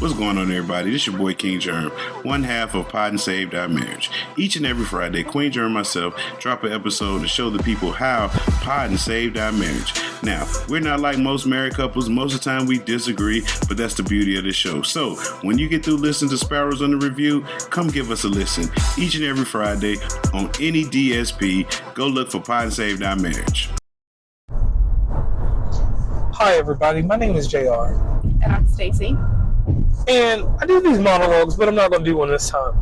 What's going on, everybody? This your boy King Germ, one half of Pod and Saved Our Marriage. Each and every Friday, Queen Germ and myself drop an episode to show the people how Pod and Saved Our Marriage. Now, we're not like most married couples. Most of the time we disagree, but that's the beauty of the show. So, when you get through listening to Sparrows on the Review, come give us a listen. Each and every Friday on any DSP, go look for Pod and Saved Our Marriage. Hi everybody, my name is JR. And I'm Stacey. And I do these monologues, but I'm not going to do one this time.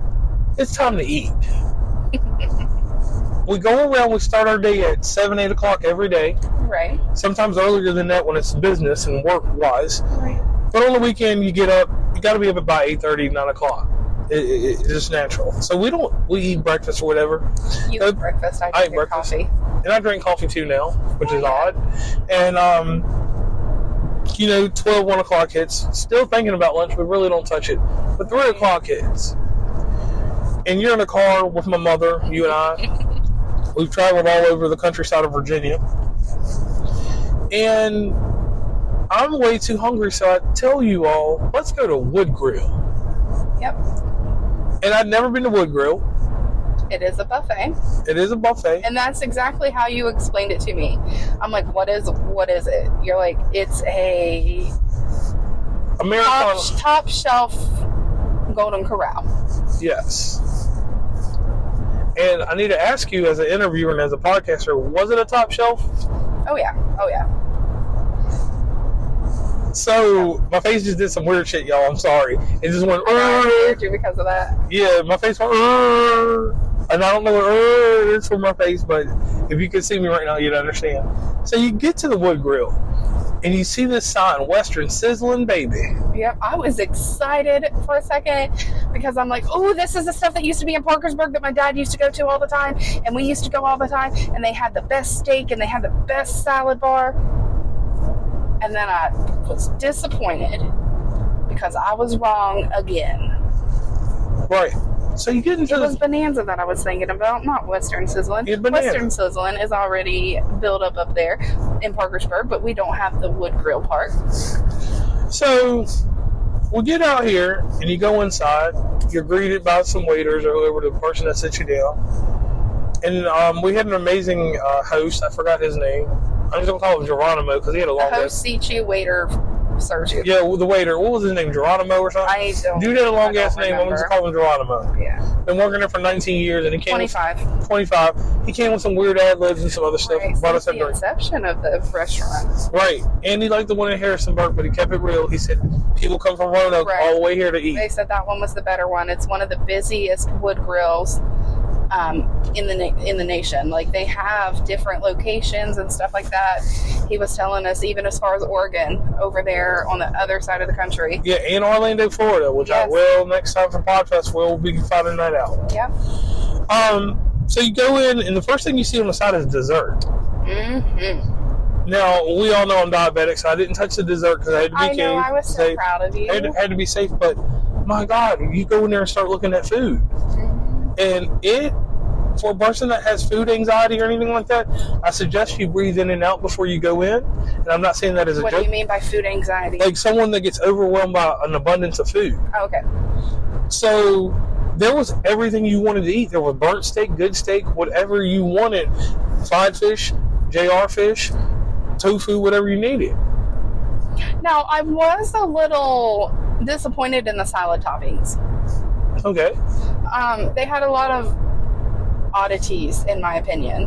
It's time to eat. We go around, we start our day at 7, 8 o'clock every day. Right. Sometimes earlier than that when it's business and work-wise. Right. But on the weekend, you get up, you got to be up by 8:30, 9 o'clock. It's just natural. So we eat breakfast or whatever. You eat breakfast, I drink breakfast. coffee. And I drink coffee too now, which is odd. And, 12, 1 o'clock hits. Still thinking about lunch, but really don't touch it. But 3 o'clock hits. And you're in a car with my mother, you and I. We've traveled all over the countryside of Virginia. And I'm way too hungry, so I tell you all, let's go to Wood Grill. Yep. And I'd never been to Wood Grill. It is a buffet. It is a buffet. And that's exactly how you explained it to me. I'm like, what is it? You're like, it's a Americana. Top shelf Golden Corral. Yes. And I need to ask you as an interviewer and as a podcaster, was it a top shelf? Oh yeah. So my face just did some weird shit, y'all. I'm sorry. It just went. I you because of that. Yeah, my face went. And I don't know what it is for my face, but if you could see me right now, you'd understand. So you get to the Wood Grill, and you see this sign, Western Sizzling Baby. Yep, I was excited for a second because I'm like, oh, this is the stuff that used to be in Parkersburg that my dad used to go to all the time, and we used to go all the time, and they had the best steak, and they had the best salad bar. And then I was disappointed because I was wrong again. Right. So you get into It was Bonanza that I was thinking about, not Western Sizzling. Yeah, Western Sizzling is already built up there in Parkersburg, but we don't have the Wood Grill part. So we get out here, and you go inside. You're greeted by some waiters or whoever, the person that sits you down. And we had an amazing host. I forgot his name. I'm just going to call him Geronimo because he had a long name. Host seats you, waiter serves you. Yeah, the waiter. What was his name? Geronimo or something? I don't Dude had a long ass name. I'm just calling him Geronimo. Yeah. Been working there for 19 years, and he came 25. 25. He came with some weird ad-libs and some other stuff. Right. Since the inception of the restaurant. Right. And he liked the one in Harrisonburg, but he kept it real. He said people come from Roanoke all the way here to eat. They said that one was the better one. It's one of the busiest wood grills in the nation. Like, they have different locations and stuff like that. He was telling us even as far as Oregon, over there on the other side of the country. Yeah, in Orlando, Florida, which I will next time for Podfest. We'll be finding that out. Yeah. So you go in, and the first thing you see on the side is dessert. Mm-hmm. Now, we all know I'm diabetic, so I didn't touch the dessert because I had to be I know, I was so proud of you. Had to be safe, but my God, you go in there and start looking at food. Mm-hmm. And for a person that has food anxiety or anything like that, I suggest you breathe in and out before you go in. And I'm not saying that as a joke. What do you mean by food anxiety? Like someone that gets overwhelmed by an abundance of food. Oh, okay. So there was everything you wanted to eat. There was burnt steak, good steak, whatever you wanted. Fried fish, JR fish, tofu, whatever you needed. Now, I was a little disappointed in the salad toppings. Okay. They had a lot of oddities, in my opinion.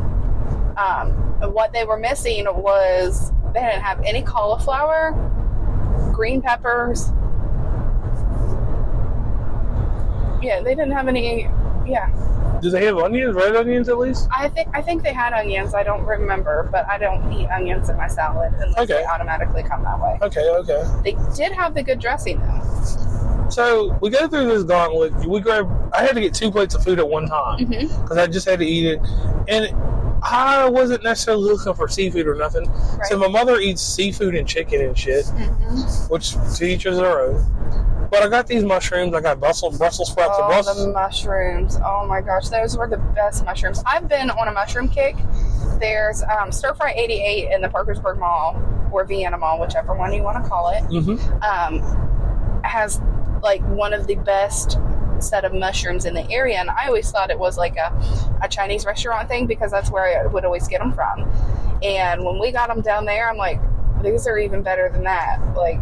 What they were missing was they didn't have any cauliflower, green peppers. Yeah, they didn't have any. Yeah. Do they have onions, red onions at least? I think they had onions. I don't remember, but I don't eat onions in my salad unless they automatically come that way. Okay. They did have the good dressing though. So we go through this gauntlet. I had to get 2 plates of food at one time because I just had to eat it, and I wasn't necessarily looking for seafood or nothing. Right. So my mother eats seafood and chicken and shit, which to each is their own. But I got these mushrooms. I got Brussels sprouts. The mushrooms. Oh my gosh, those were the best mushrooms. I've been on a mushroom kick. There's Stir Fry 88 in the Parkersburg Mall, or Vienna Mall, whichever one you want to call it. Has like one of the best set of mushrooms in the area, and I always thought it was like a Chinese restaurant thing because that's where I would always get them from. And when we got them down there, I'm like, these are even better than that. Like,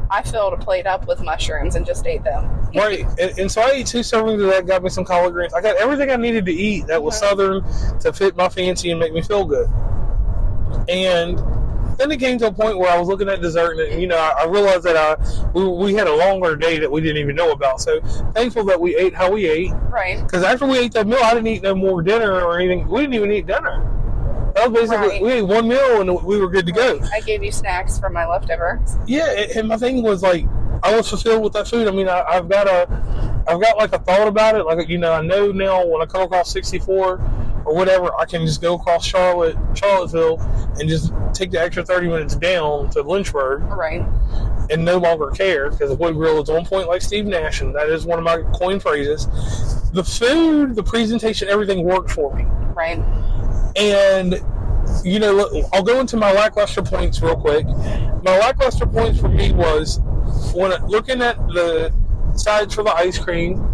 I filled a plate up with mushrooms and just ate them. Right, and so I ate 2 servings of that, got me some collard greens. I got everything I needed to eat that was southern to fit my fancy and make me feel good. And then it came to a point where I was looking at dessert, and, you know, I realized that we had a longer day that we didn't even know about. So thankful that we ate how we ate. Right. Because after we ate that meal, I didn't eat no more dinner or anything. We didn't even eat dinner. That was basically, we ate one meal and we were good to go. I gave you snacks from my leftovers. Yeah, and my thing was, like, I was fulfilled with that food. I mean, I've got like a thought about it. Like, you know, I know now when I come across 64 or whatever, I can just go across Charlottesville and just take the extra 30 minutes down to Lynchburg. Right. And no longer care, because the Wood Grill is on point like Steve Nash, and that is one of my coined phrases. The food, the presentation, everything worked for me. Right. And, you know, I'll go into my lackluster points real quick. My lackluster points for me was, when looking at the sides for the ice cream,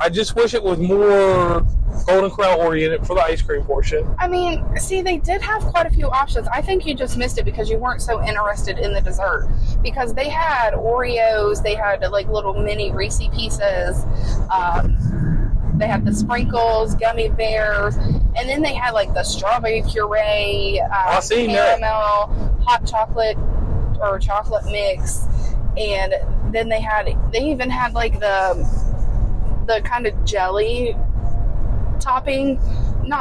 I just wish it was more Golden Corral oriented for the ice cream portion. I mean, see, they did have quite a few options. I think you just missed it because you weren't so interested in the dessert. Because they had Oreos, they had like little mini Reese pieces, they had the sprinkles, gummy bears, and then they had like the strawberry puree, caramel, hot chocolate or chocolate mix, and then they even had like the kind of jelly topping.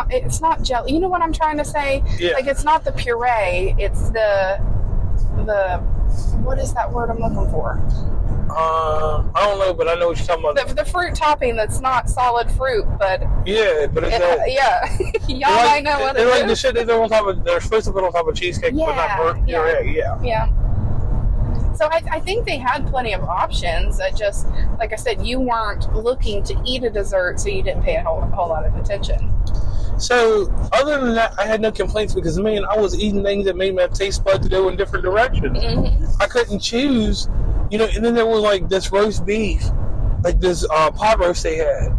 It's not jelly. You know what I'm trying to say? Yeah. Like, it's not the puree. It's the what is that word I'm looking for? I don't know, but I know what you're talking about. The fruit topping that's not solid fruit, but but it's that. Yeah, y'all might know what it is. Like the shit they throw on top of. They're supposed to put on top of cheesecake, but not burnt puree. Yeah. So I think they had plenty of options. I just, like I said, you weren't looking to eat a dessert, so you didn't pay a whole lot of attention. So, other than that, I had no complaints because, man, I was eating things that made my taste buds go in different directions. Mm-hmm. I couldn't choose, you know, and then there was, like, this roast beef, like this pot roast they had.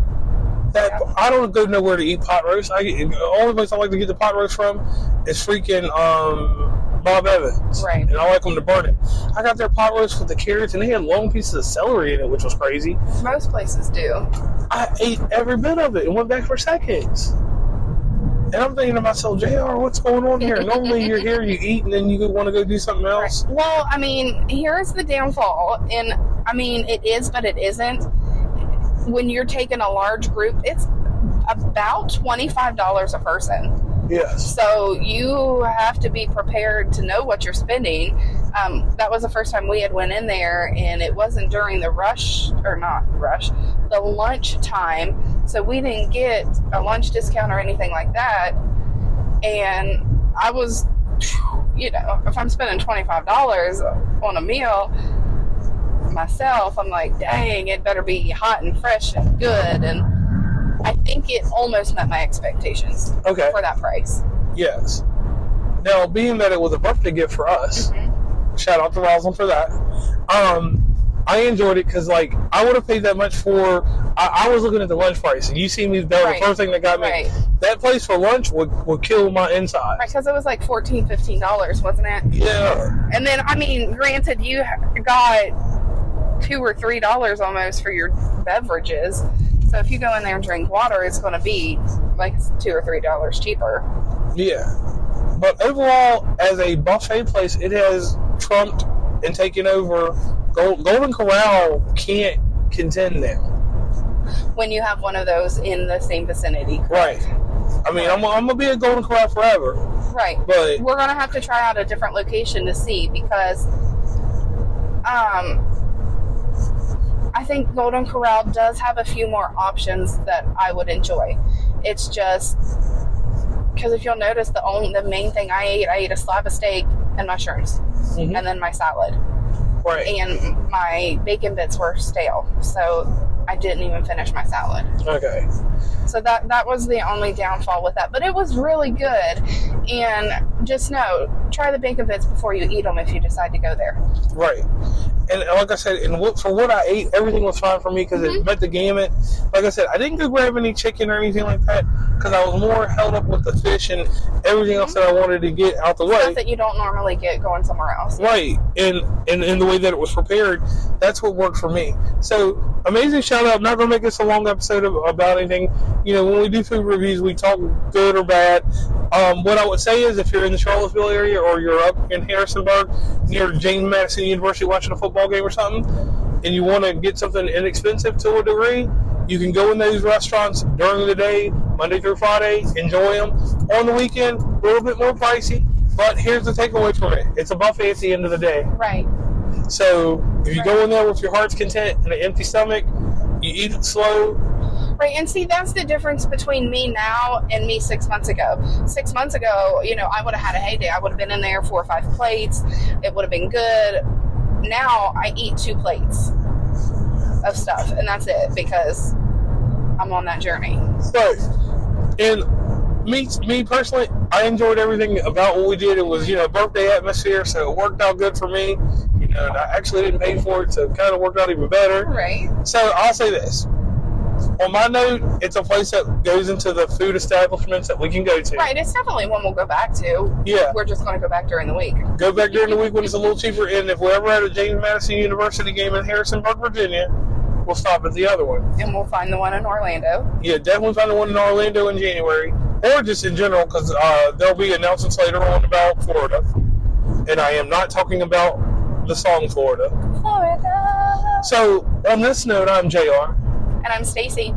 I don't go nowhere to eat pot roast. The only place I like to get the pot roast from is freaking Bob Evans. Right. And I like them to burn it. I got their pot roast with the carrots, and they had long pieces of celery in it, which was crazy. Most places do. I ate every bit of it and went back for seconds. And I'm thinking to myself, JR, what's going on here? Normally you're here, you eat, and then you want to go do something else. Right. Well, I mean, here's the downfall. And, I mean, it is, but it isn't. When you're taking a large group, it's about $25 a person. Yes. So you have to be prepared to know what you're spending. That was the first time we had went in there, and it wasn't during the the lunch time. So we didn't get a lunch discount or anything like that. And I was, you know, if I'm spending $25 on a meal myself, I'm like, dang, it better be hot and fresh and good. And I think it almost met my expectations for that price. Yes. Now, being that it was a birthday gift for us, shout out to Roslyn for that, I enjoyed it because, like, I would have paid that much for, I was looking at the lunch price, and you see me, that was the first thing that got me. Right. That place for lunch would kill my insides. Right, because it was like $14, $15, wasn't it? Yeah. And then, I mean, granted, you got $2 or $3 almost for your beverages. So if you go in there and drink water, it's going to be like $2 or $3 cheaper. Yeah. But overall, as a buffet place, it has trumped and taken over. Golden Corral can't contend now. When you have one of those in the same vicinity. Right. I mean, I'm going to be at Golden Corral forever. Right. But we're going to have to try out a different location to see because I think Golden Corral does have a few more options that I would enjoy. It's just because if you'll notice, the main thing I ate a slab of steak and mushrooms, and then my salad. Right. And my bacon bits were stale, so I didn't even finish my salad. Okay. So that was the only downfall with that, but it was really good. And just know, try the bacon bits before you eat them if you decide to go there. Right. And like I said, for what I ate, everything was fine for me because it met the gamut. Like I said, I didn't go grab any chicken or anything like that because I was more held up with the fish and everything else that I wanted to get out the way. Stuff that you don't normally get going somewhere else. Right. And in the way that it was prepared, that's what worked for me. So, amazing shout out. I'm not going to make this a long episode about anything. You know, when we do food reviews, we talk good or bad. What I would say is if you're in the Charlottesville area or you're up in Harrisonburg near James Madison University watching a football game or something, and you want to get something inexpensive to a degree, you can go in those restaurants during the day, Monday through Friday, enjoy them. On the weekend, a little bit more pricey, but here's the takeaway from it. It's a buffet at the end of the day. Right. So if you go in there with your heart's content and an empty stomach, you eat it slow. Right, and see, that's the difference between me now and me 6 months ago. 6 months ago, you know, I would have had a heyday. I would have been in there 4 or 5 plates. It would have been good. Now I eat 2 plates of stuff, and that's it because I'm on that journey. Right. And me personally, I enjoyed everything about what we did. It was, you know, birthday atmosphere, so it worked out good for me. You know, and I actually didn't pay for it, so it kind of worked out even better. Right. So I'll say this. On my note, it's a place that goes into the food establishments that we can go to. Right, it's definitely one we'll go back to. Yeah. We're just going to go back during the week. Go back during the week when it's a little cheaper, and if we're ever at a James Madison University game in Harrisonburg, Virginia, we'll stop at the other one. And we'll find the one in Orlando. Yeah, definitely find the one in Orlando in January, or just in general, because there'll be announcements later on about Florida. And I am not talking about the song Florida. Florida. So, on this note, I'm JR. And I'm Stacey.